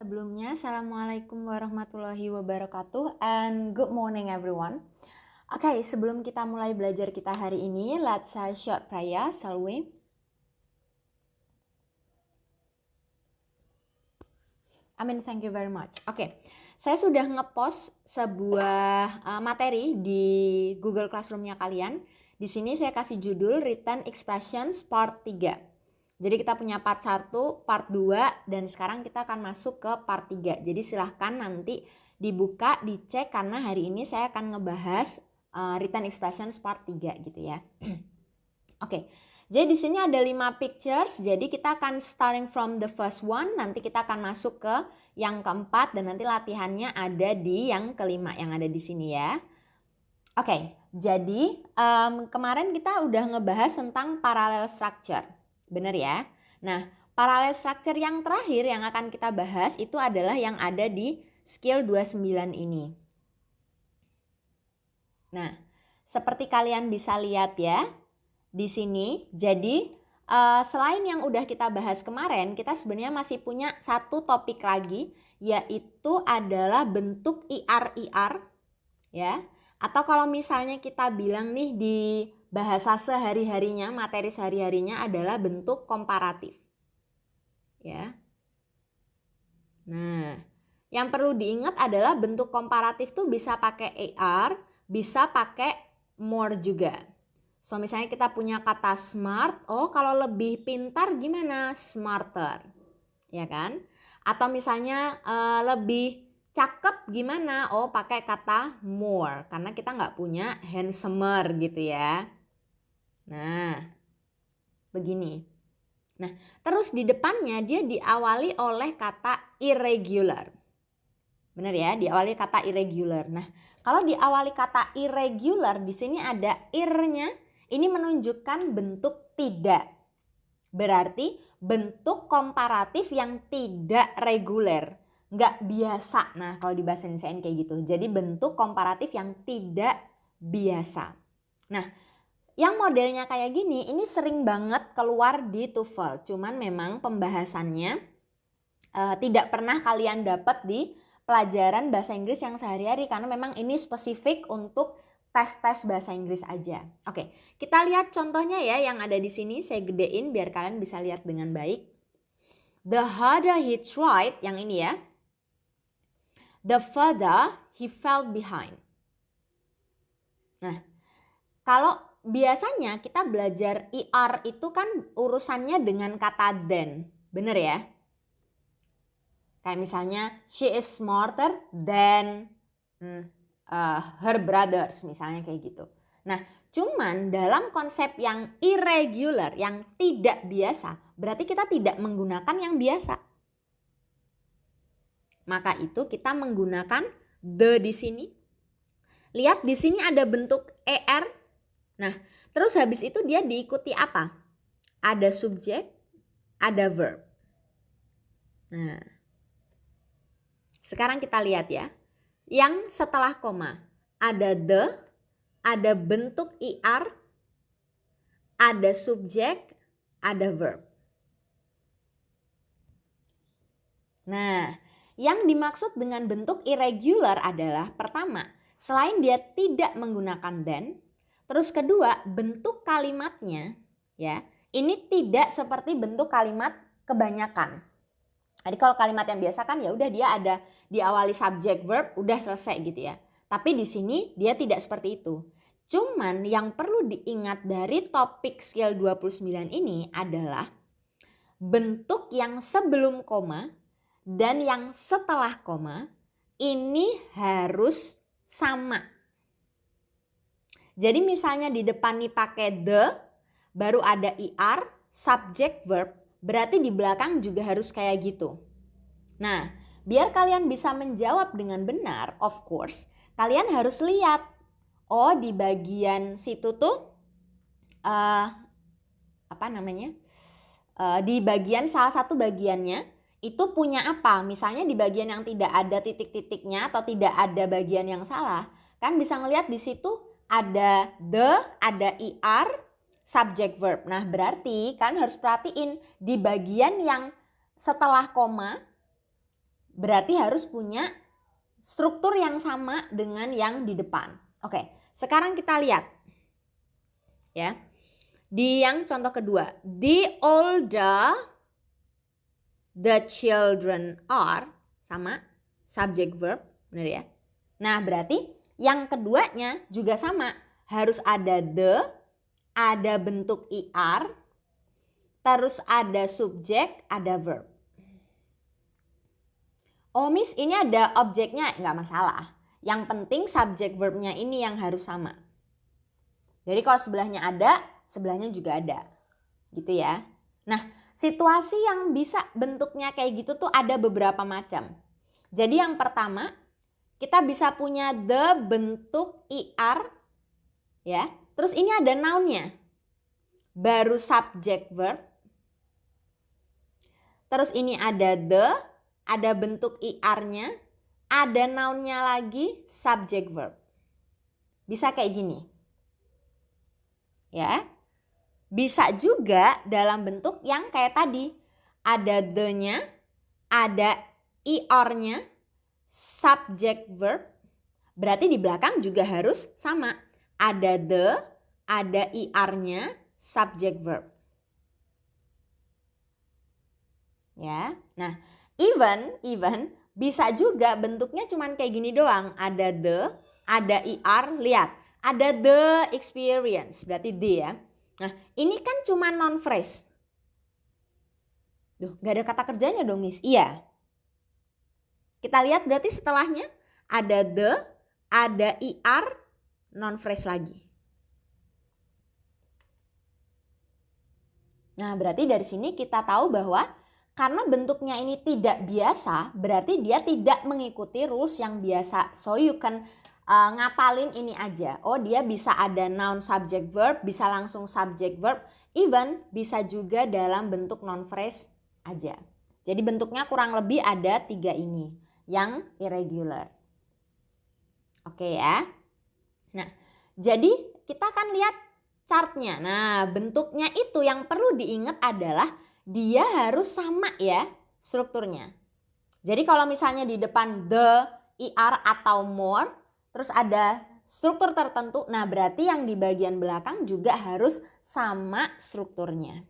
sebelumnya, Assalamualaikum warahmatullahi wabarakatuh and good morning everyone. Oke, sebelum kita mulai belajar kita hari ini, let's say short prayer, shall we? Amin, thank you very much. Oke, saya sudah ngepost sebuah materi di Google Classroom-nya kalian. Di sini saya kasih judul Written Expressions Part 3. Jadi kita punya part 1, part 2, dan sekarang kita akan masuk ke part 3. Jadi silahkan nanti dibuka, dicek, karena hari ini saya akan ngebahas written expressions part 3 gitu ya. Oke, jadi di sini ada 5 pictures, jadi kita akan starting from the first one, nanti kita akan masuk ke yang keempat, dan nanti latihannya ada di yang kelima yang ada di sini ya. Oke, jadi kemarin kita udah ngebahas tentang parallel structure. Bener ya? Nah, parallel structure yang terakhir yang akan kita bahas itu adalah yang ada di skill 29 ini. Nah, seperti kalian bisa lihat ya, di sini. Jadi, selain yang udah kita bahas kemarin, kita sebenarnya masih punya satu topik lagi, yaitu adalah bentuk IR-IR, ya. Atau kalau misalnya kita bilang nih di bahasa sehari-harinya, materi sehari-harinya adalah bentuk komparatif. Ya. Nah, yang perlu diingat adalah bentuk komparatif tuh bisa pakai AR, bisa pakai more juga. So, misalnya kita punya kata smart, oh kalau lebih pintar gimana? Smarter. Ya kan? Atau misalnya lebih cakep gimana? Oh, pakai kata more, karena kita nggak punya handsomer gitu ya. Nah, begini. Nah, terus di depannya dia diawali oleh kata irregular. Benar ya, diawali kata irregular. Nah, kalau diawali kata irregular, di sini ada ir-nya, ini menunjukkan bentuk tidak. Berarti bentuk komparatif yang tidak reguler, nggak biasa. Nah, kalau di bahasa Indonesia kayak gitu. Jadi bentuk komparatif yang tidak biasa. Nah, yang modelnya kayak gini, ini sering banget keluar di TOEFL. Cuman memang pembahasannya tidak pernah kalian dapat di pelajaran bahasa Inggris yang sehari-hari. Karena memang ini spesifik untuk tes-tes bahasa Inggris aja. Oke, kita lihat contohnya ya yang ada di sini. Saya gedein biar kalian bisa lihat dengan baik. The harder he tried, yang ini ya. The further he fell behind. Nah, kalau biasanya kita belajar IR itu kan urusannya dengan kata than. Bener ya? Kayak misalnya, she is smarter than her brothers, misalnya kayak gitu. Nah, cuman dalam konsep yang irregular, yang tidak biasa, berarti kita tidak menggunakan yang biasa. Maka itu kita menggunakan the di sini. Lihat di sini ada bentuk ER. Nah, terus habis itu dia diikuti apa? Ada subjek, ada verb. Nah, sekarang kita lihat ya. Yang setelah koma, ada the, ada bentuk IR, ada subjek, ada verb. Nah, yang dimaksud dengan bentuk irregular adalah pertama, selain dia tidak menggunakan than, terus kedua, bentuk kalimatnya ya, ini tidak seperti bentuk kalimat kebanyakan. Jadi kalau kalimat yang biasa kan ya udah dia ada diawali subjek verb, udah selesai gitu ya. Tapi di sini dia tidak seperti itu. Cuman yang perlu diingat dari topik skill 29 ini adalah bentuk yang sebelum koma dan yang setelah koma ini harus sama. Jadi misalnya di depan nih pakai the, baru ada IR, subject verb, berarti di belakang juga harus kayak gitu. Nah, biar kalian bisa menjawab dengan benar, of course, kalian harus lihat. Oh, di bagian situ tuh, di bagian salah satu bagiannya, itu punya apa? Misalnya di bagian yang tidak ada titik-titiknya atau tidak ada bagian yang salah, kan bisa ngelihat di situ ada the, ada IR, subject verb. Nah, berarti kan harus perhatiin di bagian yang setelah koma, berarti harus punya struktur yang sama dengan yang di depan. Oke, sekarang kita lihat ya. Di yang contoh kedua, the older the children are, sama subject verb, benar ya? Nah, berarti yang keduanya juga sama, harus ada the, ada bentuk IR, terus ada subjek, ada verb. Oh Miss, ini ada objeknya, nggak masalah. Yang penting subjek verbnya ini yang harus sama. Jadi kalau sebelahnya ada, sebelahnya juga ada. Gitu ya. Nah, situasi yang bisa bentuknya kayak gitu tuh ada beberapa macam. Jadi yang pertama, kita bisa punya the bentuk IR ya. Terus ini ada noun-nya. Baru subject verb. Terus ini ada the, ada bentuk IR-nya, ada noun-nya lagi, subject verb. Bisa kayak gini. Ya. Bisa juga dalam bentuk yang kayak tadi. Ada the-nya, ada IR-nya, subject verb. Berarti di belakang juga harus sama. Ada the, ada IR-nya, subject verb. Ya. Nah, even bisa juga bentuknya cuman kayak gini doang. Ada the, ada IR, lihat. Ada the experience, berarti the ya. Nah, ini kan cuma non phrase. Duh, gak ada kata kerjanya dong, Miss. Iya. Kita lihat berarti setelahnya ada the, ada IR, non phrase lagi. Nah, berarti dari sini kita tahu bahwa karena bentuknya ini tidak biasa, berarti dia tidak mengikuti rules yang biasa. So you can ngapalin ini aja. Oh, dia bisa ada noun, subject, verb, bisa langsung subject, verb, even bisa juga dalam bentuk non phrase aja. Jadi bentuknya kurang lebih ada 3 ini yang irregular. Oke ya. Nah, jadi kita akan lihat chartnya. Nah, bentuknya itu yang perlu diingat adalah dia harus sama ya strukturnya. Jadi kalau misalnya di depan the, IR atau more, terus ada struktur tertentu, nah berarti yang di bagian belakang juga harus sama strukturnya.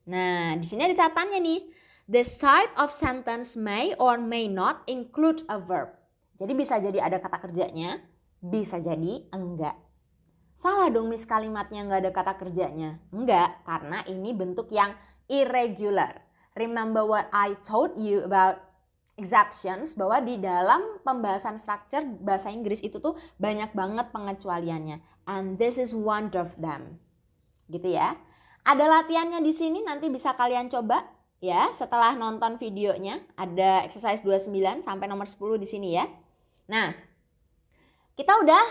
Nah, di sini ada catatannya nih. This type of sentence may or may not include a verb. Jadi bisa jadi ada kata kerjanya, bisa jadi enggak. Salah dong Miss, kalimatnya enggak ada kata kerjanya. Enggak, karena ini bentuk yang irregular. Remember what I told you about exceptions, bahwa di dalam pembahasan structure bahasa Inggris itu tuh banyak banget pengecualiannya. And this is one of them. Gitu ya. Ada latihannya di sini, nanti bisa kalian coba ya setelah nonton videonya. Ada exercise 29 sampai nomor 10 di sini ya. Nah, kita udah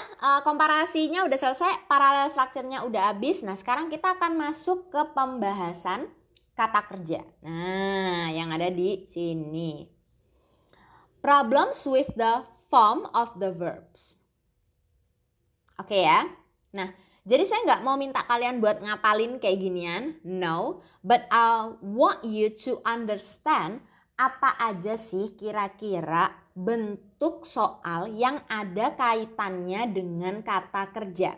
komparasinya udah selesai, parallel structure-nya udah habis. Nah, sekarang kita akan masuk ke pembahasan kata kerja. Nah, yang ada di sini. Problems with the form of the verbs. Oke ya. Nah, jadi saya nggak mau minta kalian buat ngapalin kayak ginian. No, but I want you to understand apa aja sih kira-kira bentuk soal yang ada kaitannya dengan kata kerja.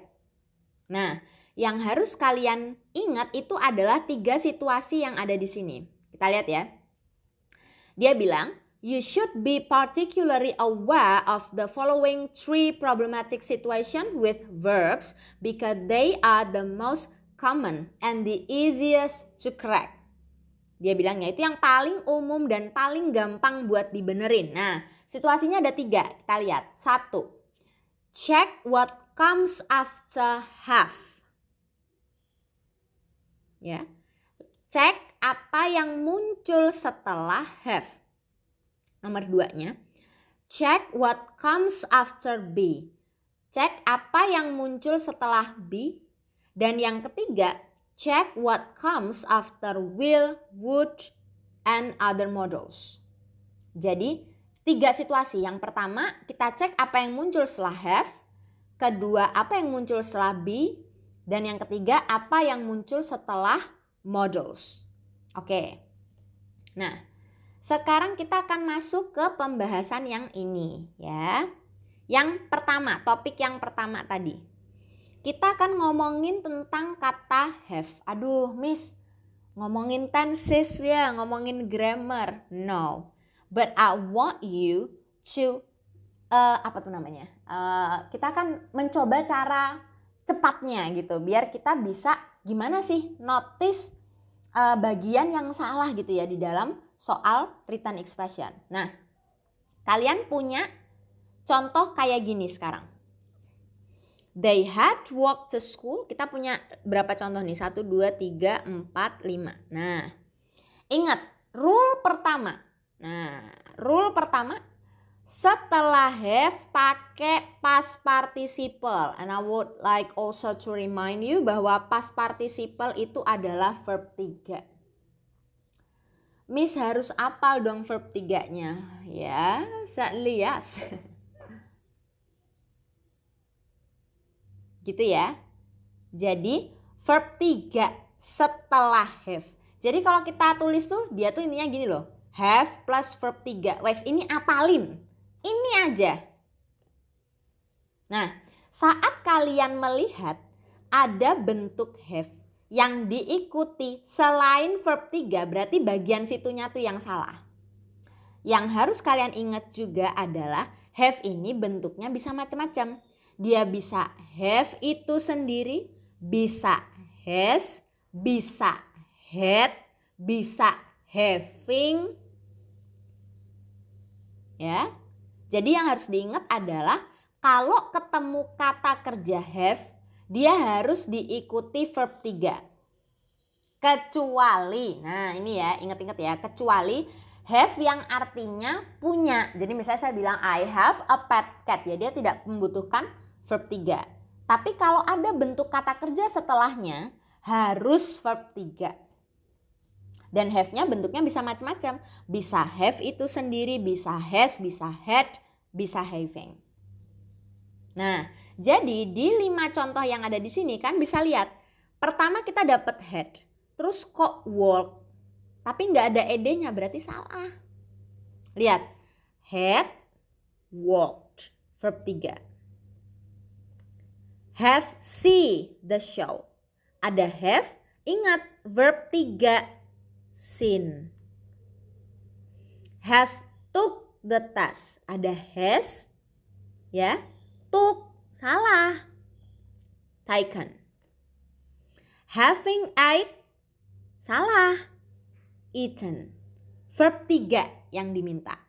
Nah, yang harus kalian ingat itu adalah 3 situasi yang ada di sini. Kita lihat ya. Dia bilang, you should be particularly aware of the following 3 problematic situations with verbs because they are the most common and the easiest to correct. Dia bilangnya itu yang paling umum dan paling gampang buat dibenerin. Nah, situasinya ada 3. Kita lihat. 1. Check what comes after have. Ya. Cek apa yang muncul setelah have. Nomor 2-nya, check what comes after be. Cek apa yang muncul setelah be. Dan yang ketiga, check what comes after will, would, and other modals. Jadi 3 situasi. Yang pertama, kita cek apa yang muncul setelah have. Kedua, apa yang muncul setelah be. Dan yang ketiga, apa yang muncul setelah modals. Oke. Nah, sekarang kita akan masuk ke pembahasan yang ini ya. Yang pertama, topik yang pertama tadi. Kita akan ngomongin tentang kata have. Aduh, Miss, ngomongin tenses ya, ngomongin grammar. No. But I want you to kita akan mencoba cara cepatnya gitu, biar kita bisa gimana sih notice bagian yang salah gitu ya di dalam soal written expression. Nah, kalian punya contoh kayak gini sekarang. They had walked to school. Kita punya berapa contoh nih? 1, 2, 3, 4, 5. Nah, ingat rule pertama. Nah, rule pertama, setelah have pakai past participle. And I would like also to remind you bahwa past participle itu adalah verb 3. Miss harus apal dong verb 3-nya. Ya, sadly yes. Gitu ya. Jadi verb 3 setelah have. Jadi kalau kita tulis tuh dia tuh intinya gini loh. Have plus verb 3. Wes ini apalin. Ini aja. Nah, saat kalian melihat ada bentuk have yang diikuti selain verb 3, berarti bagian situnya tuh yang salah. Yang harus kalian ingat juga adalah have ini bentuknya bisa macam-macam. Dia bisa have itu sendiri, bisa has, bisa had, bisa having. Ya. Jadi yang harus diingat adalah kalau ketemu kata kerja have, dia harus diikuti verb 3. Kecuali, nah ini ya, ingat-ingat ya, kecuali have yang artinya punya. Jadi misalnya saya bilang I have a pet cat, ya dia tidak membutuhkan verb 3. Tapi kalau ada bentuk kata kerja setelahnya, harus verb 3. Dan have-nya bentuknya bisa macam-macam. Bisa have itu sendiri, bisa has, bisa had, bisa having. Nah, jadi di 5 contoh yang ada di sini kan bisa lihat. Pertama kita dapat had, terus kok walk, tapi nggak ada ed-nya, berarti salah. Lihat, had, walked, verb 3. Have see the show. Ada have, ingat verb 3, seen. Has took the test. Ada has, ya, took, salah. Taken. Having ate, salah. Eaten. Verb 3 yang diminta.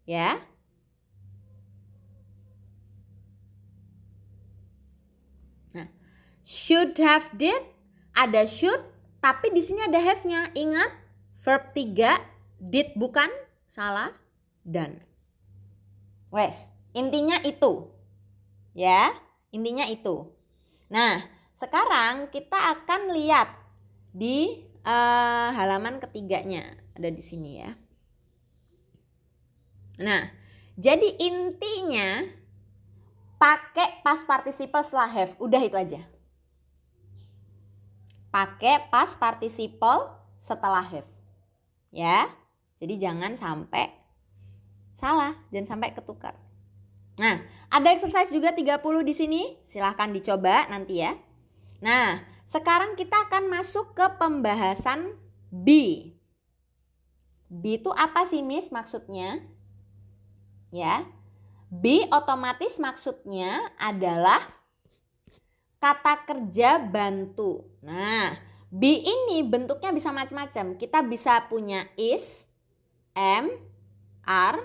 Ya. Nah, should have did, ada should, tapi di sini ada have-nya. Ingat, verb 3, did bukan, salah, done. Wes, intinya itu. Ya, intinya itu. Nah, sekarang kita akan lihat di halaman ketiganya. Ada di sini ya. Nah, jadi intinya pakai past participle setelah have. Udah itu aja. Pakai past participle setelah have. Ya. Jadi jangan sampai salah, jangan sampai ketukar. Nah, ada exercise juga 30 di sini. Silahkan dicoba nanti ya. Nah, sekarang kita akan masuk ke pembahasan B. B itu apa sih, Miss, maksudnya? Ya. B otomatis maksudnya adalah kata kerja bantu. Nah, be ini bentuknya bisa macam-macam. Kita bisa punya is, am, are,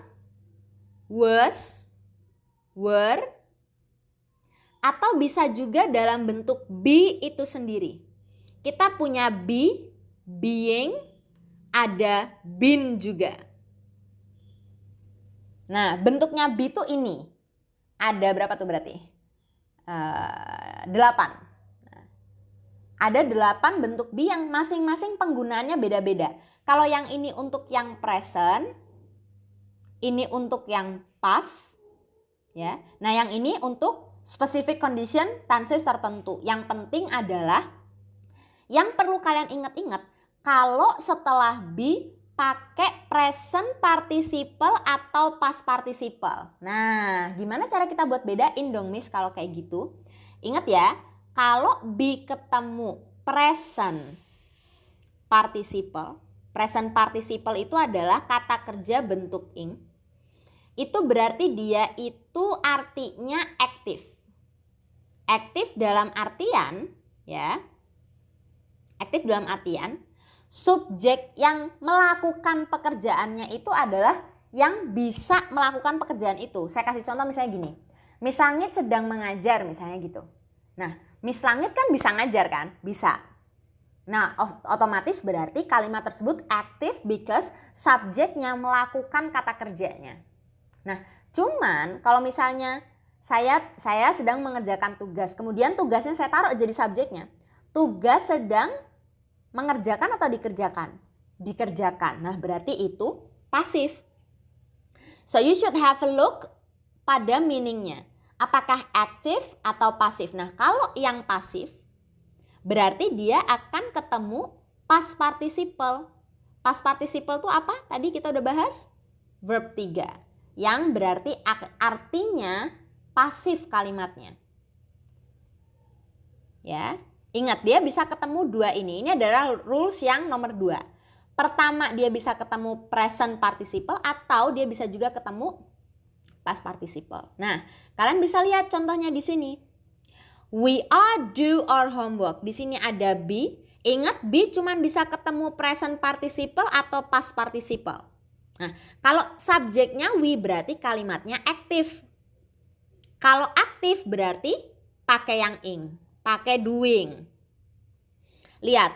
was, were, atau bisa juga dalam bentuk be itu sendiri. Kita punya be, being, ada been juga. Nah, bentuknya be itu ini. Ada berapa tuh berarti? 8. Nah, ada 8 bentuk be yang masing-masing penggunaannya beda-beda. Kalau yang ini untuk yang present, ini untuk yang past, ya. Nah, yang ini untuk specific condition tenses tertentu. Yang penting adalah yang perlu kalian ingat-ingat, kalau setelah be pakai present participle atau past participle. Nah, gimana cara kita buat bedain dong Miss kalau kayak gitu? Ingat ya, kalau be ketemu present participle itu adalah kata kerja bentuk ing. Itu berarti dia itu artinya aktif. Aktif dalam artian ya. Aktif dalam artian subjek yang melakukan pekerjaannya itu adalah yang bisa melakukan pekerjaan itu. Saya kasih contoh misalnya gini. Miss Langit sedang mengajar misalnya gitu. Nah, Miss Langit kan bisa ngajar kan? Bisa. Nah, otomatis berarti kalimat tersebut active because subjeknya melakukan kata kerjanya. Nah, cuman kalau misalnya saya sedang mengerjakan tugas, kemudian tugasnya saya taruh jadi subjeknya. Tugas sedang mengerjakan atau dikerjakan? Dikerjakan. Nah, berarti itu pasif. So you should have a look pada meaningnya. Apakah aktif atau pasif? Nah, kalau yang pasif berarti dia akan ketemu past participle. Past participle itu apa? Tadi kita udah bahas verb 3. Yang berarti artinya pasif kalimatnya. Ya. Ingat, dia bisa ketemu dua ini. Ini adalah rules yang nomor 2. Pertama, dia bisa ketemu present participle atau dia bisa juga ketemu past participle. Nah, kalian bisa lihat contohnya di sini. We all do our homework. Di sini ada be. Ingat, be cuma bisa ketemu present participle atau past participle. Nah, kalau subjeknya we berarti kalimatnya aktif. Kalau aktif berarti pakai yang ing. Pakai doing. Lihat,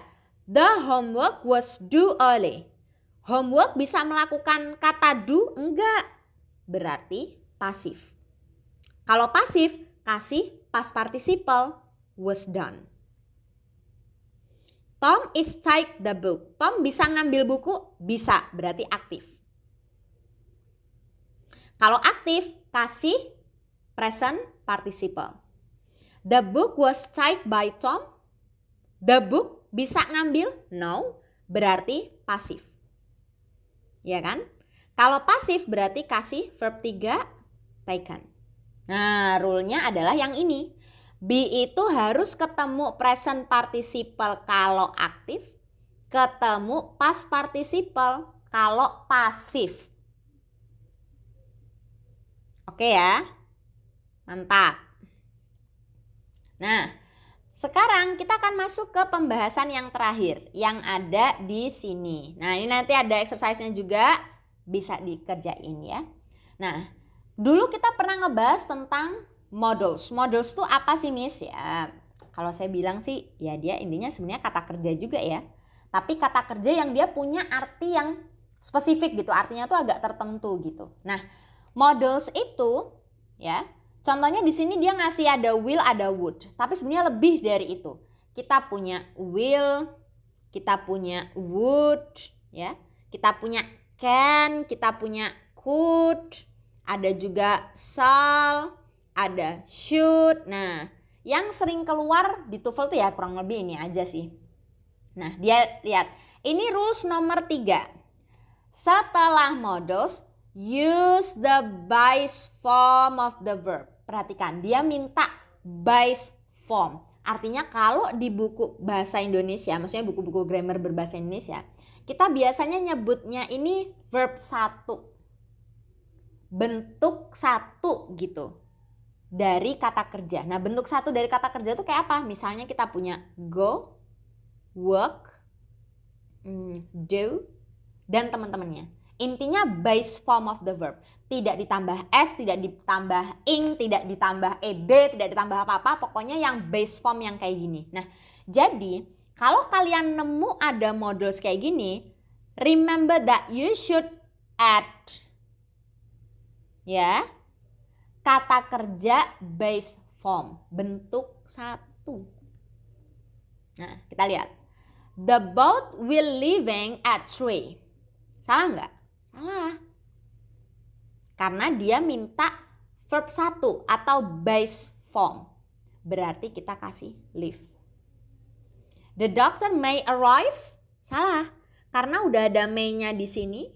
the homework was due early. Homework bisa melakukan kata do? Enggak. Berarti pasif. Kalau pasif, kasih past participle was done. Tom is take the book. Tom bisa ngambil buku? Bisa, berarti aktif. Kalau aktif, kasih present participle. The book was taken by Tom. The book bisa ngambil? No, berarti pasif. Ya kan? Kalau pasif berarti kasih verb 3 taken. Nah, rule-nya adalah yang ini. Be itu harus ketemu present participle kalau aktif, ketemu past participle kalau pasif. Oke ya? Mantap. Nah, sekarang kita akan masuk ke pembahasan yang terakhir yang ada di sini. Nah, ini nanti ada exercise-nya juga, bisa dikerjain ya. Nah, dulu kita pernah ngebahas tentang modals. Modals itu apa sih Miss? Ya, kalau saya bilang sih, ya dia intinya sebenarnya kata kerja juga ya. Tapi kata kerja yang dia punya arti yang spesifik gitu, artinya tuh agak tertentu gitu. Nah, modals itu ya, contohnya di sini dia ngasih ada will, ada would. Tapi sebenarnya lebih dari itu. Kita punya will, kita punya would, ya. Kita punya can, kita punya could, ada juga shall, ada should. Nah, yang sering keluar di TOEFL tuh ya kurang lebih ini aja sih. Nah, dia lihat. Ini rules nomor 3. Setelah modals, use the base form of the verb. Perhatikan, dia minta base form. Artinya kalau di buku bahasa Indonesia, maksudnya buku-buku grammar berbahasa Indonesia, kita biasanya nyebutnya ini verb 1. Bentuk 1 gitu. Dari kata kerja. Nah, bentuk 1 dari kata kerja itu kayak apa? Misalnya kita punya go, work, do, dan teman-temannya. Intinya base form of the verb. Tidak ditambah s, tidak ditambah ing, tidak ditambah ed, tidak ditambah apa-apa. Pokoknya yang base form yang kayak gini. Nah, jadi kalau kalian nemu ada models kayak gini, remember that you should add ya kata kerja base form, bentuk 1. Nah, kita lihat. The boat will leaving at 3. Salah nggak? Salah. Karena dia minta verb 1 atau base form. Berarti kita kasih leave. The doctor may arrive. Salah. Karena udah ada may-nya di sini,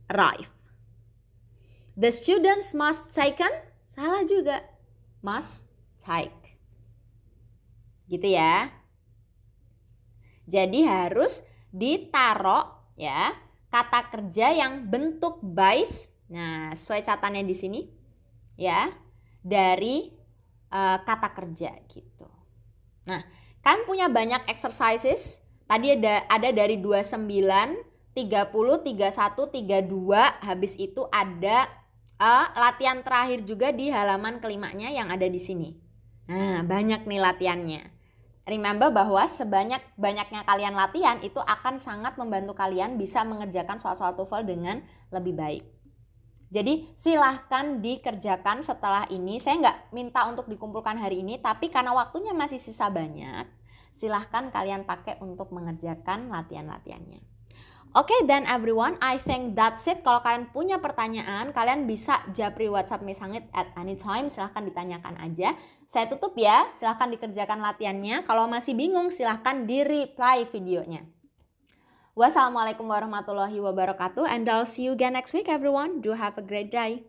arrive. The students must taken, salah juga, must take. Gitu ya. Jadi harus ditaruh ya kata kerja yang bentuk base. Nah, sesuai catatannya di sini ya, dari kata kerja gitu. Nah, kan punya banyak exercises. Tadi ada dari 29, 30, 31, 32. Habis itu ada latihan terakhir juga di halaman kelimanya yang ada di sini. Nah, banyak nih latihannya. Remember bahwa sebanyak-banyaknya kalian latihan itu akan sangat membantu kalian bisa mengerjakan soal-soal TOEFL dengan lebih baik. Jadi silahkan dikerjakan setelah ini. Saya nggak minta untuk dikumpulkan hari ini, tapi karena waktunya masih sisa banyak, silahkan kalian pakai untuk mengerjakan latihan-latihannya. Oke, then everyone, I think that's it. Kalau kalian punya pertanyaan, kalian bisa japri WhatsApp Miss Hangit at any time. Silahkan ditanyakan aja. Saya tutup ya, silahkan dikerjakan latihannya. Kalau masih bingung, silahkan di-reply videonya. Wassalamualaikum warahmatullahi wabarakatuh, and I'll see you again next week, everyone. Do have a great day.